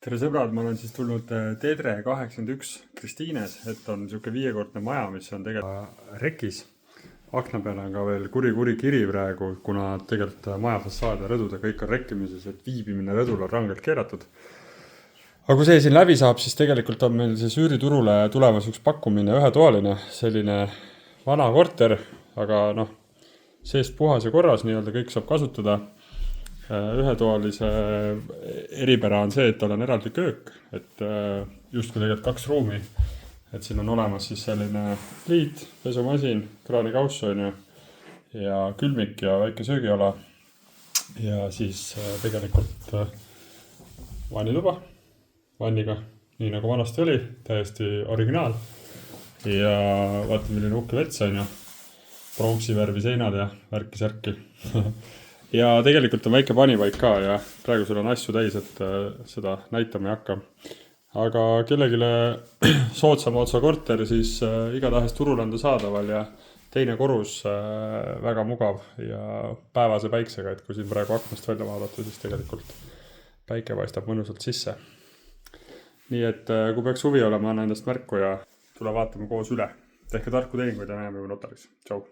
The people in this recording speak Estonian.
tere sõbrad, ma olen siis tulnud Tedre 81 Kristiines, et on niisugune 5-kortne maja, mis on tegelikult rekis. Akna peal on ka veel kuri kiri praegu, kuna tegelikult maja fassaad ja rõdud ja kõik on rekkimises, et viibimine rõdul on rangelt keelatud. Aga kui see siin läbi saab, siis tegelikult on meil siis üüriturule tulemas üks pakkumine, ühetoaline, selline vana korter, aga seest puhas ja korras, nii-öelda kõik saab kasutada. Ühetoalise eripära on see, et tal on eraldi köök, et justkui tegelikult 2 ruumi, et siin on olemas siis selline pliit, pesumasin, kraanikauss on ju, ja külmik ja väike söögiala ja siis tegelikult vannituba vanniga, nii nagu vanasti oli, täiesti originaal ja vaata milline uhke vets on ju, pronksi värvi seinad ja värki-särki ja tegelikult on väike panipaik ka ja praegu sul on asju täis, et seda näitama ei hakka. Aga kellegile soodsama otsa korter, siis igatahes turul on ta saadaval ja teine korrus väga mugav ja päevase päiksega, et kui siin praegu aknast välja vaadata, siis tegelikult päike paistab mõnusalt sisse. Nii et kui peaks huvi olema, anna endast märku ja tule vaatame koos üle. Tehke tarku tehinguid ja näeme juba notaris. Tšau!